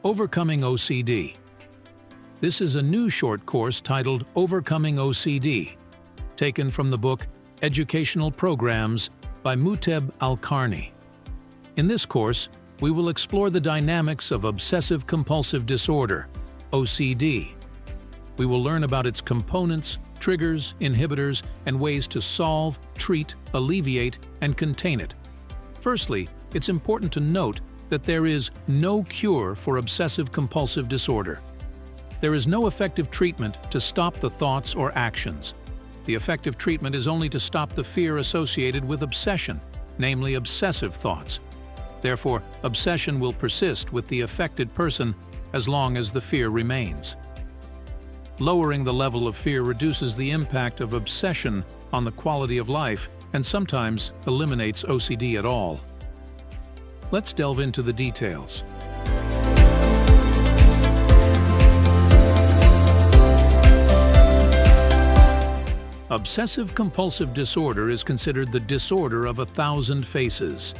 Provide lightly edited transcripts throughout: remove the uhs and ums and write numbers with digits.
Overcoming OCD. This is a new short course titled Overcoming OCD, taken from the book Educational Programs by Muteb Alqarni. In this course, we will explore the dynamics of obsessive-compulsive disorder, OCD. We will learn about its components, triggers, inhibitors, and ways to solve, treat, alleviate, and contain it. Firstly, it's important to note that there is no cure for obsessive-compulsive disorder. There is no effective treatment to stop the thoughts or actions. The effective treatment is only to stop the fear associated with obsession, namely obsessive thoughts. Therefore, obsession will persist with the affected person as long as the fear remains. Lowering the level of fear reduces the impact of obsession on the quality of life and sometimes eliminates OCD at all. Let's delve into the details. Obsessive-compulsive disorder is considered the disorder of 1,000 faces.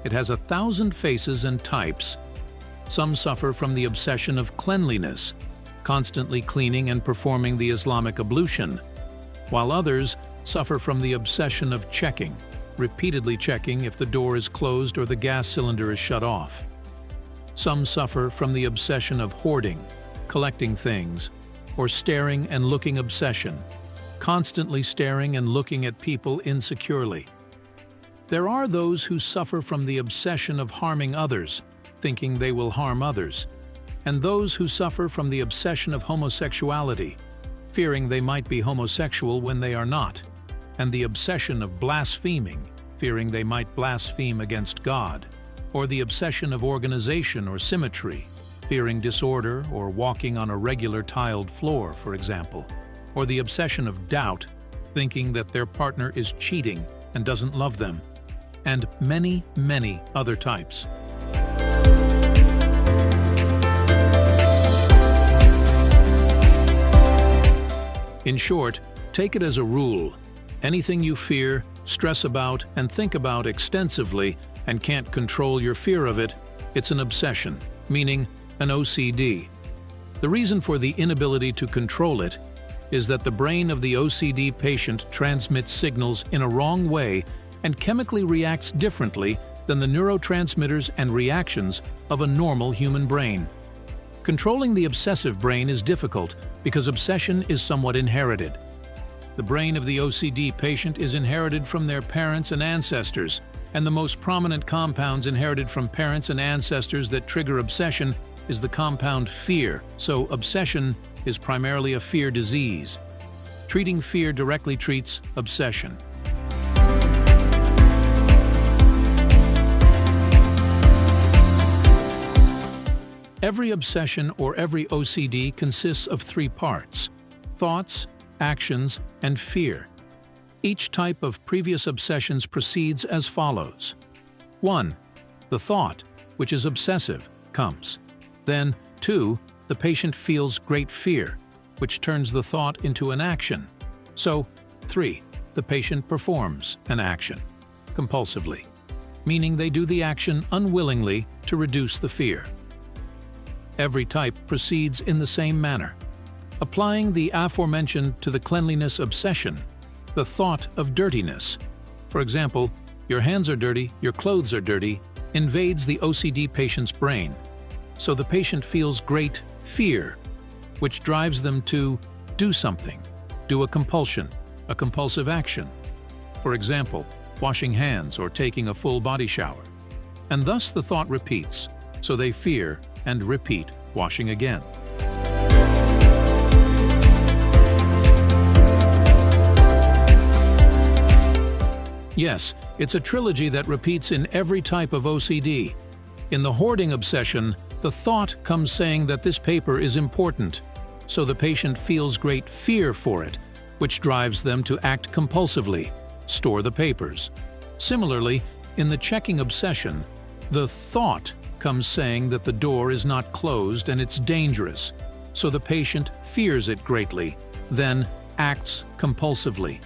It has 1,000 faces and types. Some suffer from the obsession of cleanliness, constantly cleaning and performing the Islamic ablution, while others suffer from the obsession of checking, repeatedly checking if the door is closed or the gas cylinder is shut off. Some suffer from the obsession of hoarding, collecting things, or staring and looking obsession, constantly staring and looking at people insecurely. There are those who suffer from the obsession of harming others, thinking they will harm others, and those who suffer from the obsession of homosexuality, fearing they might be homosexual when they are not, and the obsession of blaspheming, fearing they might blaspheme against God, or the obsession of organization or symmetry, fearing disorder or walking on a regular tiled floor, for example, or the obsession of doubt, thinking that their partner is cheating and doesn't love them, and many, many other types. In short, take it as a rule. Anything you fear, stress about, and think about extensively and can't control your fear of it, it's an obsession, meaning an OCD. The reason for the inability to control it is that the brain of the OCD patient transmits signals in a wrong way and chemically reacts differently than the neurotransmitters and reactions of a normal human brain. Controlling the obsessive brain is difficult because obsession is somewhat inherited. The brain of the OCD patient is inherited from their parents and ancestors, and the most prominent compounds inherited from parents and ancestors that trigger obsession is the compound fear, so obsession is primarily a fear disease. Treating fear directly treats obsession. Every obsession or every OCD consists of 3 parts: thoughts, actions, and fear. Each type of previous obsessions proceeds as follows. 1. The thought, which is obsessive, comes. Then, 2. The patient feels great fear, which turns the thought into an action. So, 3. The patient performs an action, compulsively, meaning they do the action unwillingly to reduce the fear. Every type proceeds in the same manner. Applying the aforementioned to the cleanliness obsession, the thought of dirtiness, for example, your hands are dirty, your clothes are dirty, invades the OCD patient's brain. So the patient feels great fear, which drives them to do something, do a compulsion, a compulsive action. For example, washing hands or taking a full body shower. And thus the thought repeats, so they fear and repeat washing again. Yes, it's a trilogy that repeats in every type of OCD. In the hoarding obsession, the thought comes saying that this paper is important, so the patient feels great fear for it, which drives them to act compulsively, store the papers. Similarly, in the checking obsession, the thought comes saying that the door is not closed and it's dangerous, so the patient fears it greatly, then acts compulsively,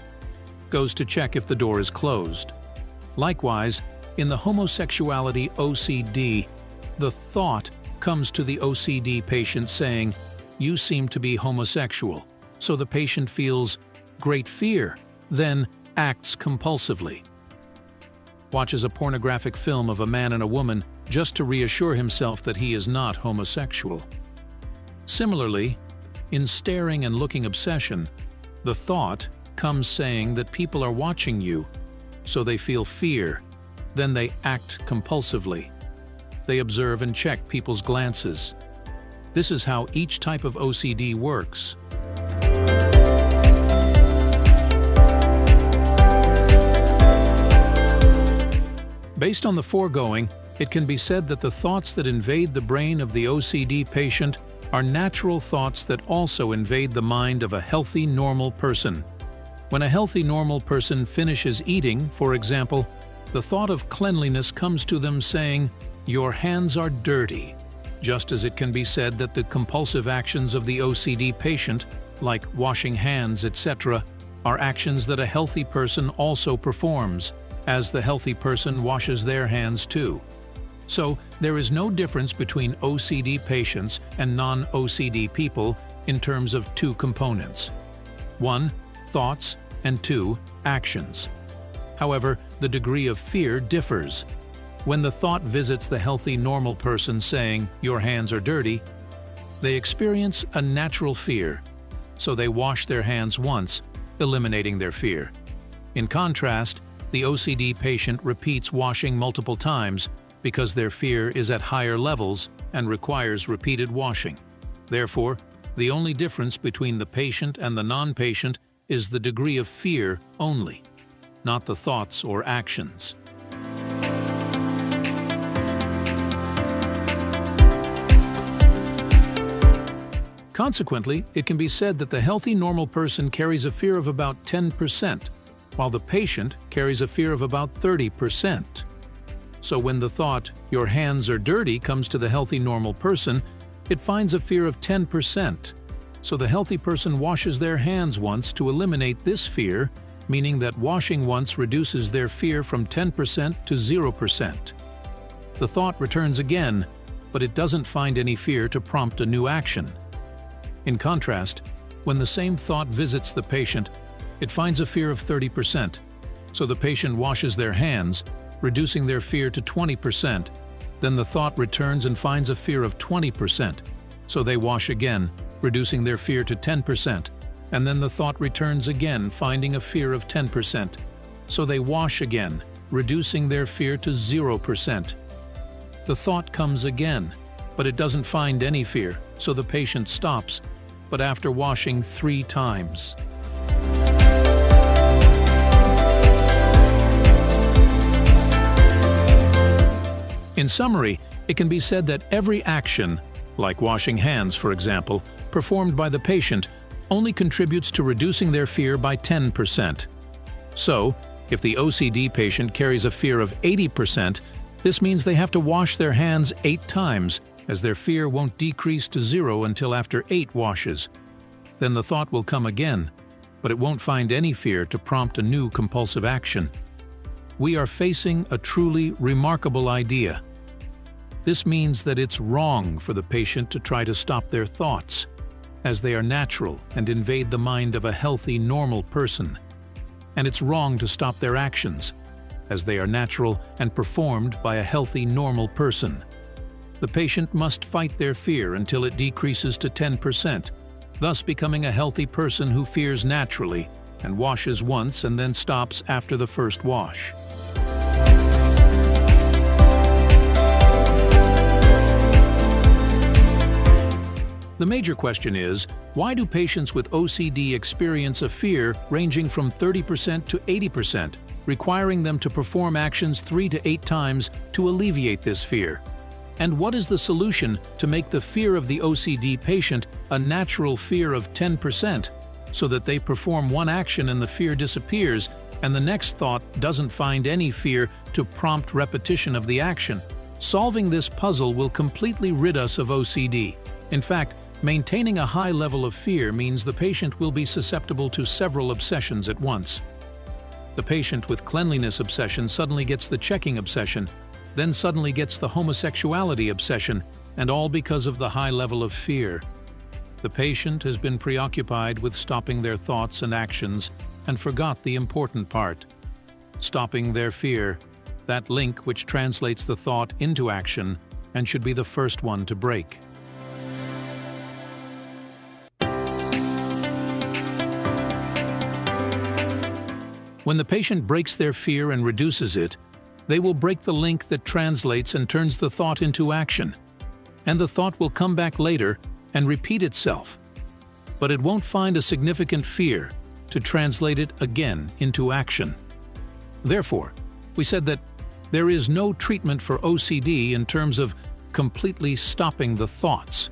goes to check if the door is closed. Likewise, in the homosexuality OCD, the thought comes to the OCD patient saying, "You seem to be homosexual," so the patient feels great fear, then acts compulsively. Watches a pornographic film of a man and a woman just to reassure himself that he is not homosexual. Similarly, in staring and looking obsession, the thought comes saying that people are watching you, so they feel fear, then they act compulsively. They observe and check people's glances. This is how each type of OCD works. Based on the foregoing, it can be said that the thoughts that invade the brain of the OCD patient are natural thoughts that also invade the mind of a healthy, normal person. When a healthy, normal person finishes eating, for example, the thought of cleanliness comes to them saying, "Your hands are dirty," just as it can be said that the compulsive actions of the OCD patient, like washing hands, etc., are actions that a healthy person also performs, as the healthy person washes their hands too. So, there is no difference between OCD patients and non-OCD people in terms of two components. 1. Thoughts, and 2. Actions. However, the degree of fear differs. When the thought visits the healthy, normal person saying, "Your hands are dirty," they experience a natural fear, so they wash their hands once, eliminating their fear. In contrast, the OCD patient repeats washing multiple times because their fear is at higher levels and requires repeated washing. Therefore, the only difference between the patient and the non-patient is the degree of fear only, not the thoughts or actions. Consequently, it can be said that the healthy, normal person carries a fear of about 10%, while the patient carries a fear of about 30%. So when the thought, "Your hands are dirty," comes to the healthy, normal person, it finds a fear of 10%. So the healthy person washes their hands once to eliminate this fear, meaning that washing once reduces their fear from 10% to 0%. The thought returns again, but it doesn't find any fear to prompt a new action. In contrast, when the same thought visits the patient, it finds a fear of 30%, so the patient washes their hands, reducing their fear to 20%. Then the thought returns and finds a fear of 20%, so they wash again, reducing their fear to 10%. And then the thought returns again, finding a fear of 10%, so they wash again, reducing their fear to 0%. The thought comes again, but it doesn't find any fear, so the patient stops, but after washing 3 times. In summary, it can be said that every action, like washing hands for example, performed by the patient only contributes to reducing their fear by 10%. So, if the OCD patient carries a fear of 80%, this means they have to wash their hands 8 times, as their fear won't decrease to 0 until after 8 washes. Then the thought will come again, but it won't find any fear to prompt a new compulsive action. We are facing a truly remarkable idea. This means that it's wrong for the patient to try to stop their thoughts, as they are natural and invade the mind of a healthy, normal person. And it's wrong to stop their actions, as they are natural and performed by a healthy, normal person. The patient must fight their fear until it decreases to 10%, thus becoming a healthy person who fears naturally and washes once and then stops after the first wash. The major question is, why do patients with OCD experience a fear ranging from 30% to 80%, requiring them to perform actions 3 to 8 times to alleviate this fear? And what is the solution to make the fear of the OCD patient a natural fear of 10%, so that they perform one action and the fear disappears, and the next thought doesn't find any fear to prompt repetition of the action? Solving this puzzle will completely rid us of OCD. In fact, maintaining a high level of fear means the patient will be susceptible to several obsessions at once. The patient with cleanliness obsession suddenly gets the checking obsession, then suddenly gets the homosexuality obsession, and all because of the high level of fear. The patient has been preoccupied with stopping their thoughts and actions and forgot the important part: stopping their fear, that link which translates the thought into action and should be the first one to break. When the patient breaks their fear and reduces it, they will break the link that translates and turns the thought into action. And the thought will come back later and repeat itself. But it won't find a significant fear to translate it again into action. Therefore, we said that there is no treatment for OCD in terms of completely stopping the thoughts,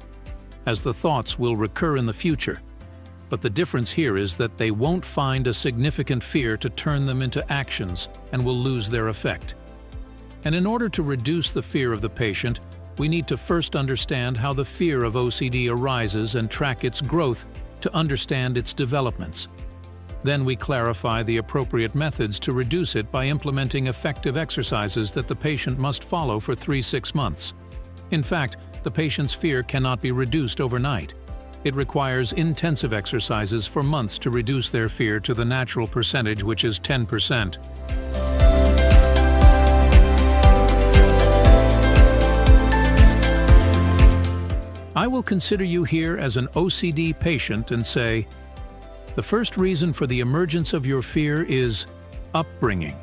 as the thoughts will recur in the future. But the difference here is that they won't find a significant fear to turn them into actions and will lose their effect. And in order to reduce the fear of the patient, we need to first understand how the fear of OCD arises and track its growth to understand its developments. Then we clarify the appropriate methods to reduce it by implementing effective exercises that the patient must follow for 3-6 months. In fact, the patient's fear cannot be reduced overnight. It requires intensive exercises for months to reduce their fear to the natural percentage, which is 10%. I will consider you here as an OCD patient and say, the first reason for the emergence of your fear is upbringing.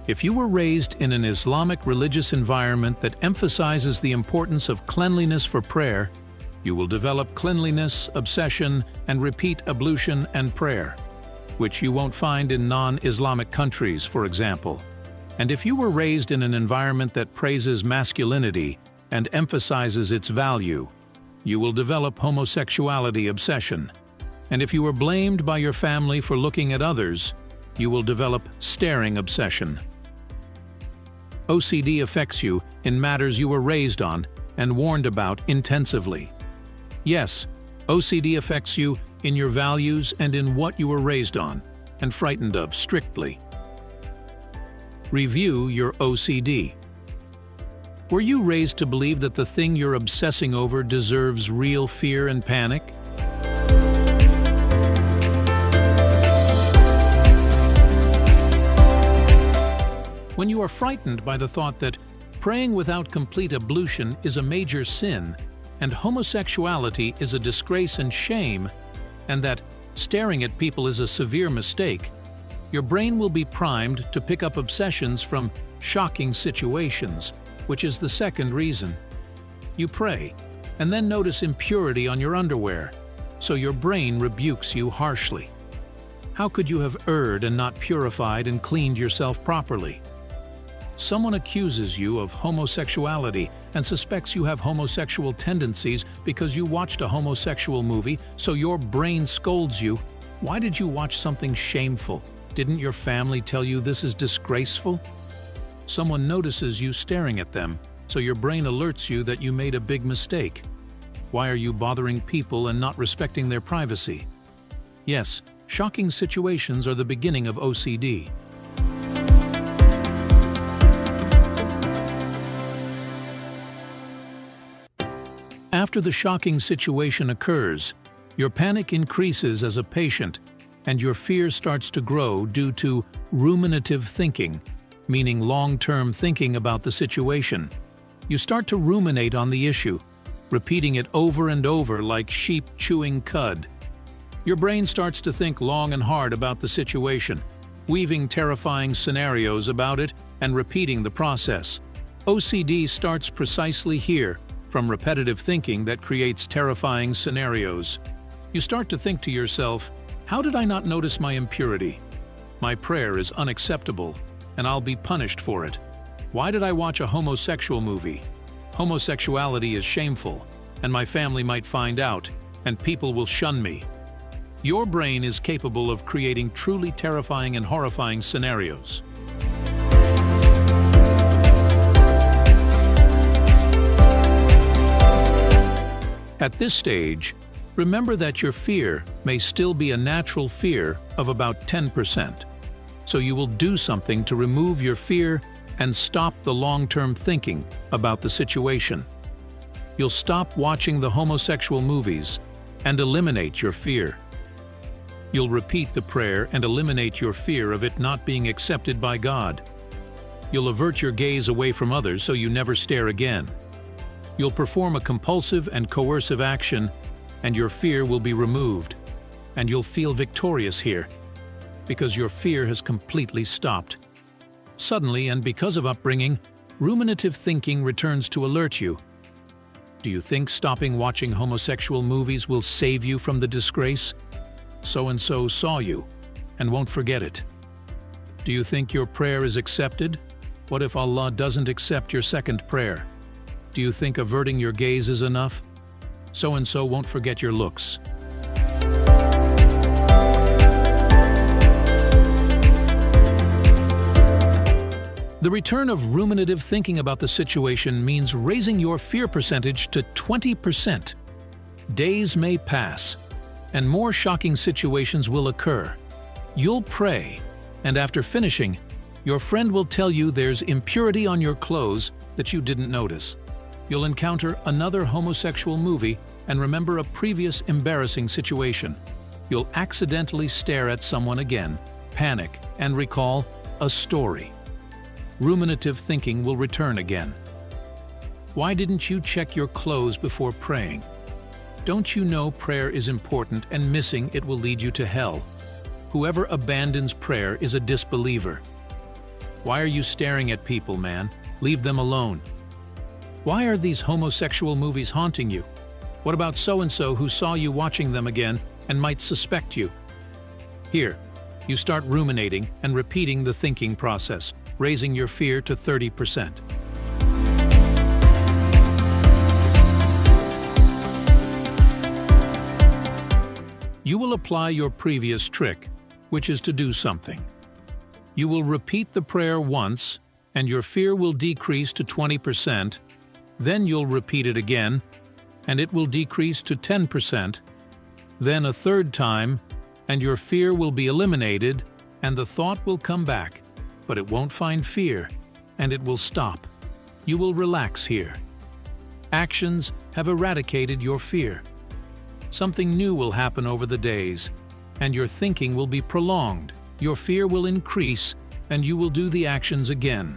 If you were raised in an Islamic religious environment that emphasizes the importance of cleanliness for prayer, you will develop cleanliness, obsession, and repeat ablution and prayer, which you won't find in non-Islamic countries, for example. And if you were raised in an environment that praises masculinity and emphasizes its value, you will develop homosexuality obsession. And if you were blamed by your family for looking at others, you will develop staring obsession. OCD affects you in matters you were raised on and warned about intensively. Yes, OCD affects you in your values and in what you were raised on and frightened of strictly. Review your OCD. Were you raised to believe that the thing you're obsessing over deserves real fear and panic? When you are frightened by the thought that praying without complete ablution is a major sin, and homosexuality is a disgrace and shame, and that staring at people is a severe mistake, your brain will be primed to pick up obsessions from shocking situations, which is the second reason. You pray, and then notice impurity on your underwear, so your brain rebukes you harshly. How could you have erred and not purified and cleaned yourself properly? Someone accuses you of homosexuality and suspects you have homosexual tendencies because you watched a homosexual movie, so your brain scolds you. Why did you watch something shameful? Didn't your family tell you this is disgraceful? Someone notices you staring at them, so your brain alerts you that you made a big mistake. Why are you bothering people and not respecting their privacy? Yes, shocking situations are the beginning of OCD. After the shocking situation occurs, your panic increases as a patient, and your fear starts to grow due to ruminative thinking, meaning long-term thinking about the situation. You start to ruminate on the issue, repeating it over and over like sheep chewing cud. Your brain starts to think long and hard about the situation, weaving terrifying scenarios about it and repeating the process. OCD starts precisely here, from repetitive thinking that creates terrifying scenarios. You start to think to yourself, how did I not notice my impurity? My prayer is unacceptable, and I'll be punished for it. Why did I watch a homosexual movie? Homosexuality is shameful, and my family might find out, and people will shun me. Your brain is capable of creating truly terrifying and horrifying scenarios. At this stage, remember that your fear may still be a natural fear of about 10%. So you will do something to remove your fear and stop the long-term thinking about the situation. you'll stop watching the homosexual movies and eliminate your fear. You'll repeat the prayer and eliminate your fear of it not being accepted by God. You'll avert your gaze away from others so you never stare again. You'll perform a compulsive and coercive action, and your fear will be removed. And you'll feel victorious here, because your fear has completely stopped. Suddenly, and because of upbringing, ruminative thinking returns to alert you. Do you think stopping watching homosexual movies will save you from the disgrace? So-and-so saw you, and won't forget it. Do you think your prayer is accepted? What if Allah doesn't accept your second prayer? Do you think averting your gaze is enough? So-and-so won't forget your looks. The return of ruminative thinking about the situation means raising your fear percentage to 20%. Days may pass, and more shocking situations will occur. You'll pray, and after finishing, your friend will tell you there's impurity on your clothes that you didn't notice. You'll encounter another homosexual movie and remember a previous embarrassing situation. You'll accidentally stare at someone again, panic, and recall a story. Ruminative thinking will return again. Why didn't you check your clothes before praying? Don't you know prayer is important and missing it will lead you to hell? Whoever abandons prayer is a disbeliever. Why are you staring at people, man? Leave them alone. Why are these homosexual movies haunting you? What about so-and-so who saw you watching them again and might suspect you? Here, you start ruminating and repeating the thinking process, raising your fear to 30%. You will apply your previous trick, which is to do something. You will repeat the prayer once, and your fear will decrease to 20%. Then you'll repeat it again, and it will decrease to 10%. Then a third time, and your fear will be eliminated, and the thought will come back, but it won't find fear, and it will stop. You will relax here. Actions have eradicated your fear. Something new will happen over the days, and your thinking will be prolonged. Your fear will increase, and you will do the actions again.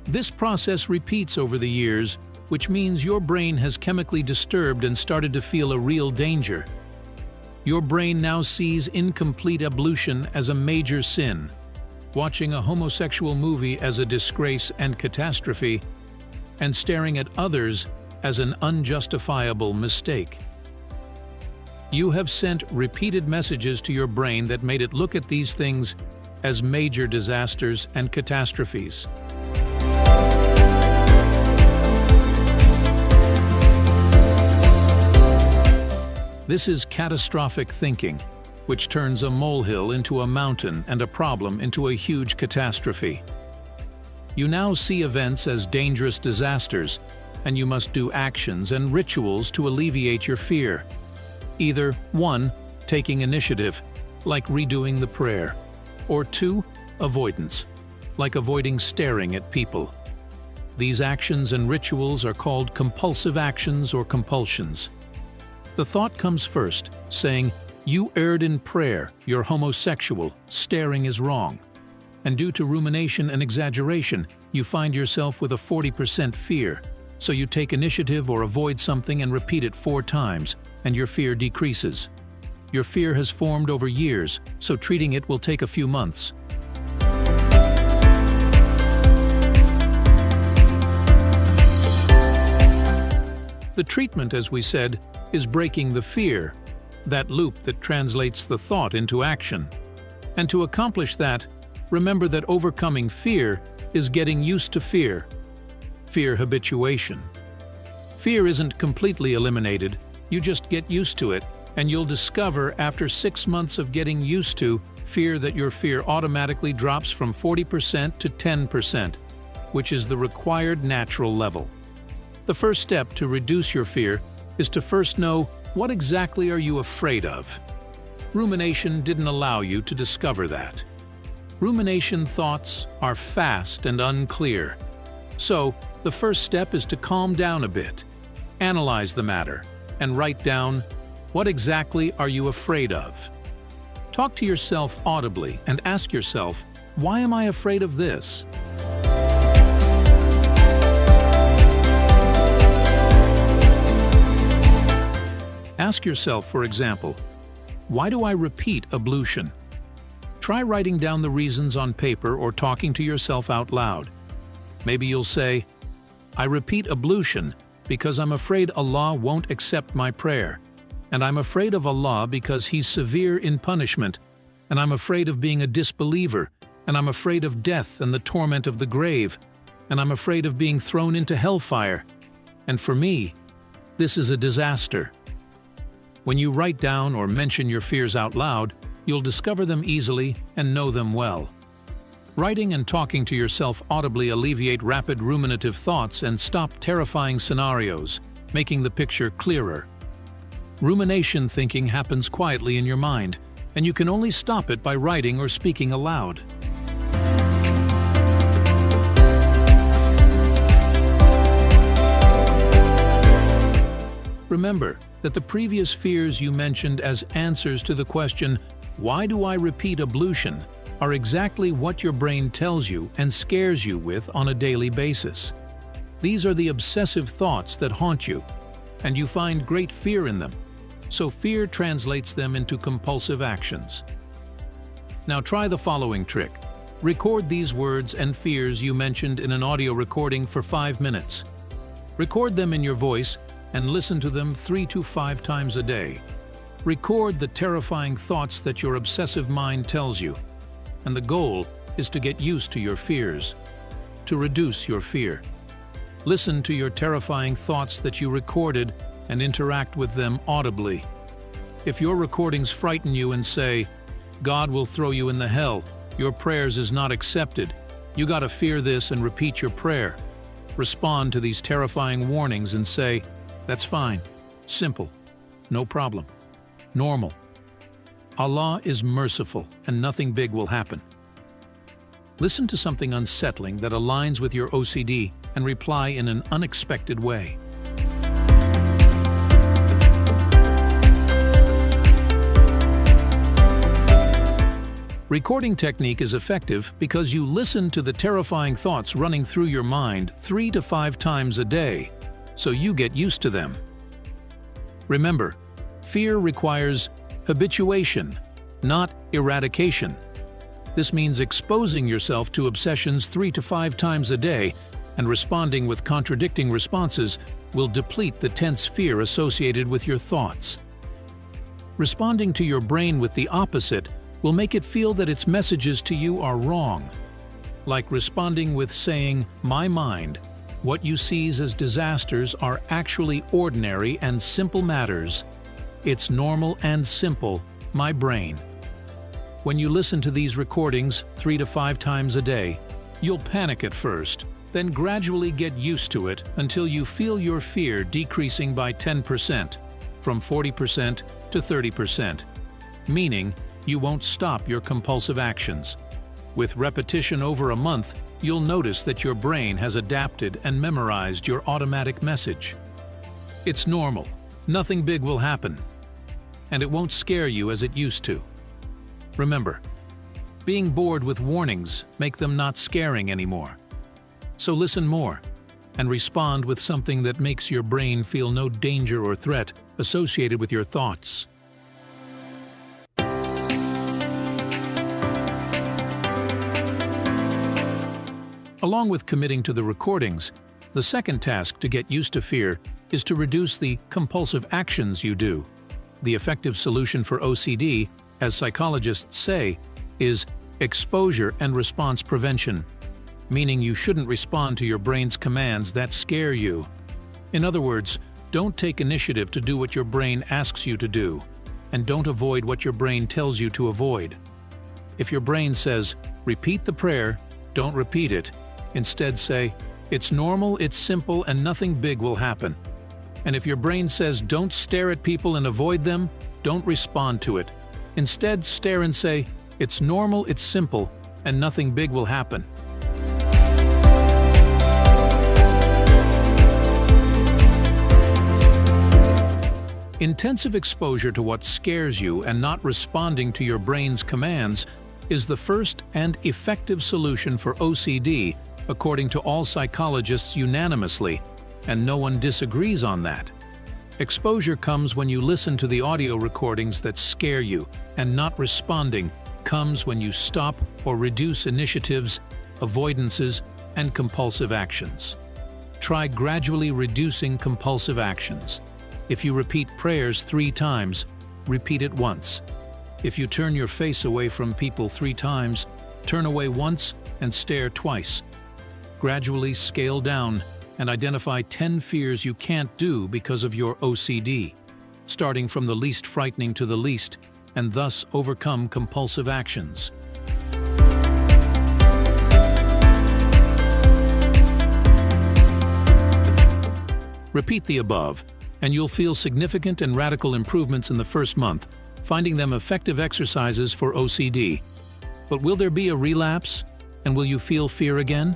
This process repeats over the years, which means your brain has chemically disturbed and started to feel a real danger. Your brain now sees incomplete ablution as a major sin, watching a homosexual movie as a disgrace and catastrophe, and staring at others as an unjustifiable mistake. You have sent repeated messages to your brain that made it look at these things as major disasters and catastrophes. This is catastrophic thinking, which turns a molehill into a mountain and a problem into a huge catastrophe. You now see events as dangerous disasters, and you must do actions and rituals to alleviate your fear. Either 1. Taking initiative, like redoing the prayer, or 2. Avoidance, like avoiding staring at people. These actions and rituals are called compulsive actions or compulsions. The thought comes first, saying, "You erred in prayer, you're homosexual, staring is wrong." And due to rumination and exaggeration, you find yourself with a 40% fear. So you take initiative or avoid something and repeat it 4 times, and your fear decreases. Your fear has formed over years, so treating it will take a few months. The treatment, as we said, is breaking the fear, that loop that translates the thought into action. And to accomplish that, remember that overcoming fear is getting used to fear. Fear habituation. Fear isn't completely eliminated, you just get used to it, and you'll discover after 6 months of getting used to fear that your fear automatically drops from 40% to 10%, which is the required natural level. The first step to reduce your fear is to first know what exactly are you afraid of. Rumination didn't allow you to discover that. Rumination thoughts are fast and unclear. So, the first step is to calm down a bit. Analyze the matter and write down, what exactly are you afraid of? Talk to yourself audibly and ask yourself, why am I afraid of this? Ask yourself, for example, why do I repeat ablution? Try writing down the reasons on paper or talking to yourself out loud. Maybe you'll say, I repeat ablution because I'm afraid Allah won't accept my prayer, and I'm afraid of Allah because He's severe in punishment, and I'm afraid of being a disbeliever, and I'm afraid of death and the torment of the grave, and I'm afraid of being thrown into hellfire. And for me, this is a disaster. When you write down or mention your fears out loud, you'll discover them easily and know them well. Writing and talking to yourself audibly alleviate rapid ruminative thoughts and stop terrifying scenarios, making the picture clearer. Rumination thinking happens quietly in your mind, and you can only stop it by writing or speaking aloud. Remember that the previous fears you mentioned as answers to the question, why do I repeat ablution, are exactly what your brain tells you and scares you with on a daily basis. These are the obsessive thoughts that haunt you, and you find great fear in them, so fear translates them into compulsive actions. Now try the following trick. Record these words and fears you mentioned in an audio recording for 5 minutes. Record them in your voice and listen to them 3 to 5 times a day. Record the terrifying thoughts that your obsessive mind tells you, and the goal is to get used to your fears, to reduce your fear. Listen to your terrifying thoughts that you recorded and interact with them audibly. If your recordings frighten you and say, God will throw you in the hell, your prayers is not accepted, you gotta fear this and repeat your prayer. Respond to these terrifying warnings and say, that's fine, simple, no problem, normal. Allah is merciful and nothing big will happen. Listen to something unsettling that aligns with your OCD and reply in an unexpected way. Recording technique is effective because you listen to the terrifying thoughts running through your mind 3 to 5 times a day, so you get used to them. Remember, fear requires habituation, not eradication. This means exposing yourself to obsessions 3 to 5 times a day and responding with contradicting responses will deplete the tense fear associated with your thoughts. Responding to your brain with the opposite will make it feel that its messages to you are wrong. Like responding with saying, my mind, what you sees as disasters are actually ordinary and simple matters. It's normal and simple, my brain. When you listen to these recordings 3 to 5 times a day, you'll panic at first, then gradually get used to it until you feel your fear decreasing by 10%, from 40% to 30%, meaning you won't stop your compulsive actions. With repetition over a month, you'll notice that your brain has adapted and memorized your automatic message. It's normal, nothing big will happen, and it won't scare you as it used to. Remember, being bored with warnings make them not scaring anymore. So listen more and respond with something that makes your brain feel no danger or threat associated with your thoughts. Along with committing to the recordings, the second task to get used to fear is to reduce the compulsive actions you do. The effective solution for OCD, as psychologists say, is exposure and response prevention, meaning you shouldn't respond to your brain's commands that scare you. In other words, don't take initiative to do what your brain asks you to do, and don't avoid what your brain tells you to avoid. If your brain says, repeat the prayer, don't repeat it. Instead say, it's normal, it's simple, and nothing big will happen. And if your brain says, don't stare at people and avoid them, don't respond to it. Instead, stare and say, it's normal, it's simple, and nothing big will happen. Intensive exposure to what scares you and not responding to your brain's commands is the first and effective solution for OCD, according to all psychologists unanimously, and no one disagrees on that. Exposure comes when you listen to the audio recordings that scare you, and not responding comes when you stop or reduce initiatives, avoidances, and compulsive actions. Try gradually reducing compulsive actions. If you repeat prayers 3 times, repeat it once. If you turn your face away from people 3 times, turn away once and stare twice. Gradually scale down and identify 10 fears you can't do because of your OCD, starting from the least frightening to the least, and thus overcome compulsive actions. Repeat the above, and you'll feel significant and radical improvements in the first month, finding them effective exercises for OCD. But will there be a relapse? And will you feel fear again?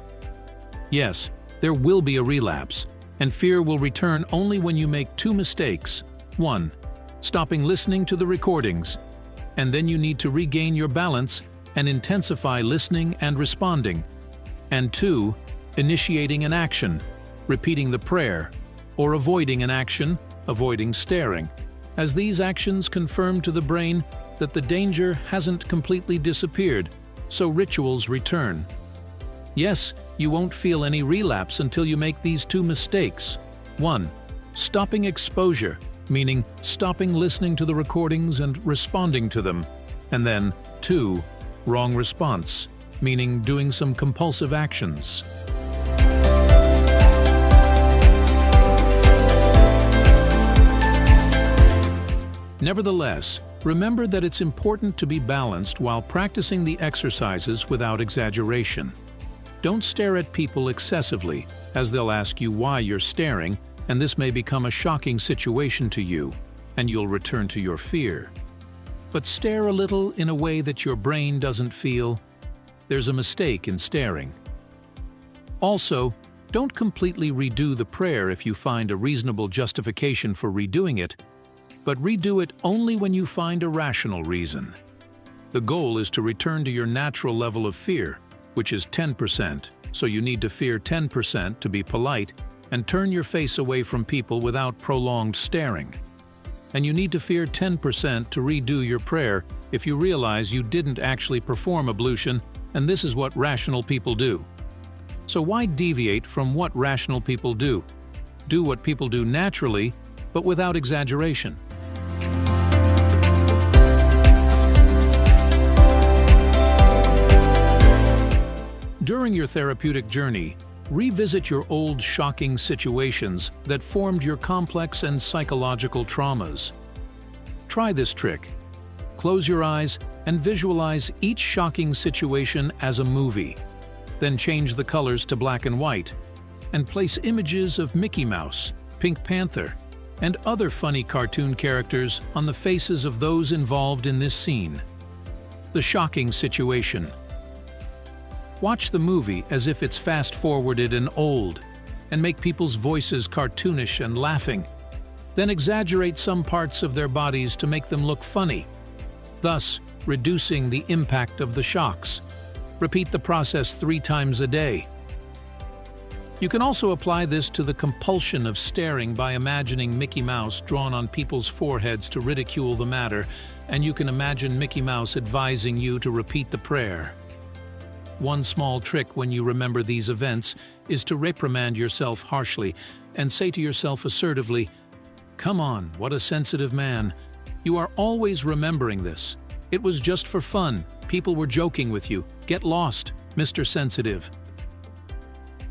Yes, there will be a relapse, and fear will return only when you make 2 mistakes. 1. Stopping listening to the recordings. And then you need to regain your balance and intensify listening and responding. And 2. Initiating an action, repeating the prayer, or avoiding an action, avoiding staring, as these actions confirm to the brain that the danger hasn't completely disappeared, so rituals return. Yes, you won't feel any relapse until you make these 2 mistakes. 1. Stopping exposure, meaning stopping listening to the recordings and responding to them. And then 2. Wrong response, meaning doing some compulsive actions. Nevertheless, remember that it's important to be balanced while practicing the exercises without exaggeration. Don't stare at people excessively, as they'll ask you why you're staring, and this may become a shocking situation to you, and you'll return to your fear. But stare a little in a way that your brain doesn't feel. There's a mistake in staring. Also, don't completely redo the prayer if you find a reasonable justification for redoing it, but redo it only when you find a rational reason. The goal is to return to your natural level of fear, which is 10%, so you need to fear 10% to be polite and turn your face away from people without prolonged staring. And you need to fear 10% to redo your prayer if you realize you didn't actually perform ablution, and this is what rational people do. So why deviate from what rational people do? Do what people do naturally, but without exaggeration. During your therapeutic journey, revisit your old shocking situations that formed your complex and psychological traumas. Try this trick. Close your eyes and visualize each shocking situation as a movie. Then change the colors to black and white, and place images of Mickey Mouse, Pink Panther, and other funny cartoon characters on the faces of those involved in this scene. The shocking situation. Watch the movie as if it's fast-forwarded and old, and make people's voices cartoonish and laughing. Then exaggerate some parts of their bodies to make them look funny, thus reducing the impact of the shocks. Repeat the process 3 times a day. You can also apply this to the compulsion of staring by imagining Mickey Mouse drawn on people's foreheads to ridicule the matter, and you can imagine Mickey Mouse advising you to repeat the prayer. One small trick when you remember these events is to reprimand yourself harshly and say to yourself assertively, "Come on, what a sensitive man. You are always remembering this. It was just for fun. People were joking with you. Get lost, Mr. Sensitive."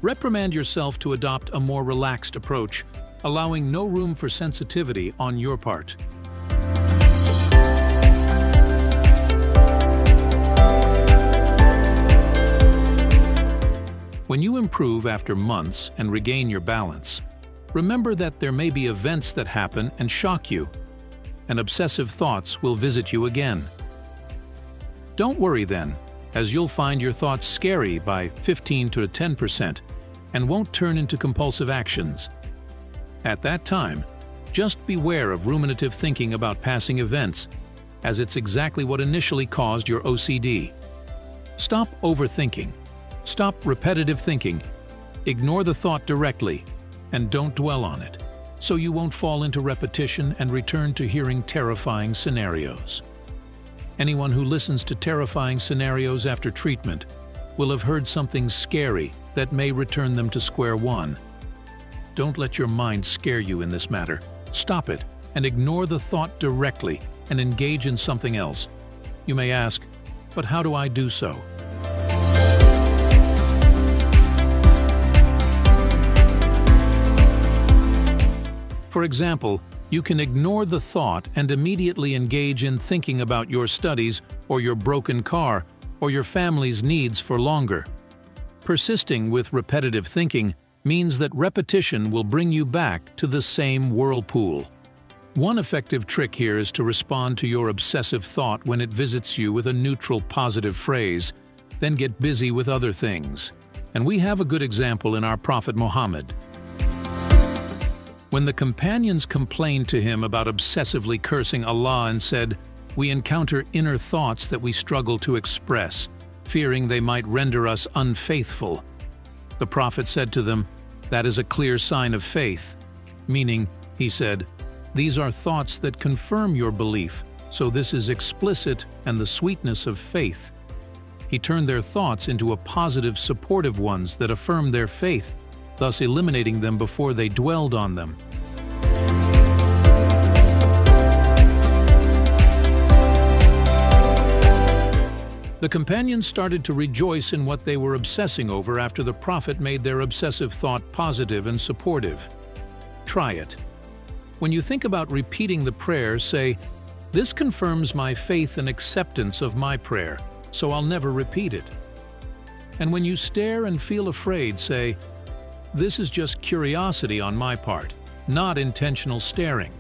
Reprimand yourself to adopt a more relaxed approach, allowing no room for sensitivity on your part. When you improve after months and regain your balance, remember that there may be events that happen and shock you, and obsessive thoughts will visit you again. Don't worry then, as you'll find your thoughts scary by 15 to 10% and won't turn into compulsive actions. At that time, Just beware of ruminative thinking about passing events, as it's exactly what initially caused your OCD. Stop overthinking. Stop repetitive thinking. Ignore the thought directly, and don't dwell on it, so you won't fall into repetition and return to hearing terrifying scenarios. Anyone who listens to terrifying scenarios after treatment will have heard something scary that may return them to square one. Don't let your mind scare you in this matter. Stop it and ignore the thought directly and engage in something else. You may ask, but how do I do so? For example, you can ignore the thought and immediately engage in thinking about your studies or your broken car or your family's needs for longer. Persisting with repetitive thinking means that repetition will bring you back to the same whirlpool. One effective trick here is to respond to your obsessive thought when it visits you with a neutral, positive phrase, then get busy with other things. And we have a good example in our Prophet Muhammad. When the companions complained to him about obsessively cursing Allah and said, "We encounter inner thoughts that we struggle to express, fearing they might render us unfaithful," the Prophet said to them, "That is a clear sign of faith," meaning, he said, "These are thoughts that confirm your belief, so this is explicit and the sweetness of faith." He turned their thoughts into a positive, supportive ones that affirm their faith, thus eliminating them before they dwelled on them. The companions started to rejoice in what they were obsessing over after the Prophet made their obsessive thought positive and supportive. Try it. When you think about repeating the prayer, say, "This confirms my faith and acceptance of my prayer, so I'll never repeat it." And when you stare and feel afraid, say, "This is just curiosity on my part, not intentional staring."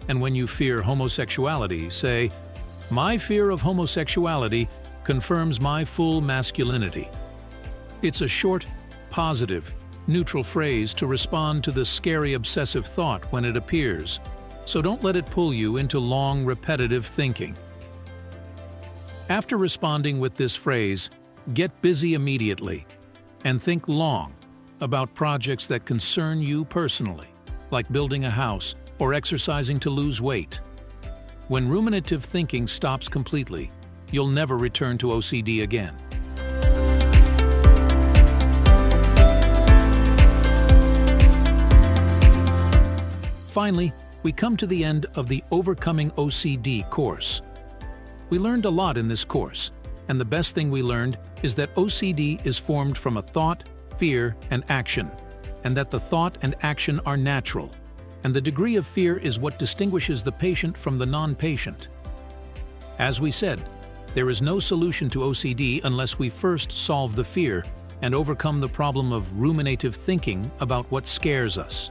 And when you fear homosexuality, say, "My fear of homosexuality confirms my full masculinity." It's a short, positive, neutral phrase to respond to the scary obsessive thought when it appears, so don't let it pull you into long, repetitive thinking. After responding with this phrase, get busy immediately and think long about projects that concern you personally, like building a house or exercising to lose weight. When ruminative thinking stops completely, you'll never return to OCD again. Finally, we come to the end of the Overcoming OCD course. We learned a lot in this course, and the best thing we learned is that OCD is formed from a thought, fear, and action, and that the thought and action are natural, and the degree of fear is what distinguishes the patient from the non-patient. As we said, there is no solution to OCD unless we first solve the fear and overcome the problem of ruminative thinking about what scares us.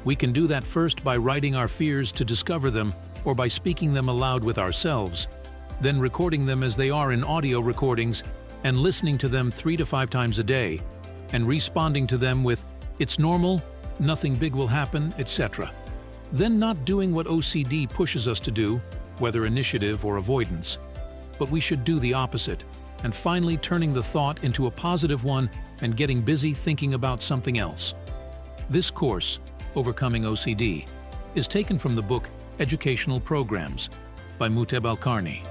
We can do that first by writing our fears to discover them or by speaking them aloud with ourselves, then recording them as they are in audio recordings and listening to them 3 to 5 times a day, and responding to them with, "It's normal, nothing big will happen," etc. Then not doing what OCD pushes us to do, whether initiative or avoidance, but we should do the opposite, and finally turning the thought into a positive one and getting busy thinking about something else. This course, Overcoming OCD, is taken from the book Educational Programs by Muteb Alqarni.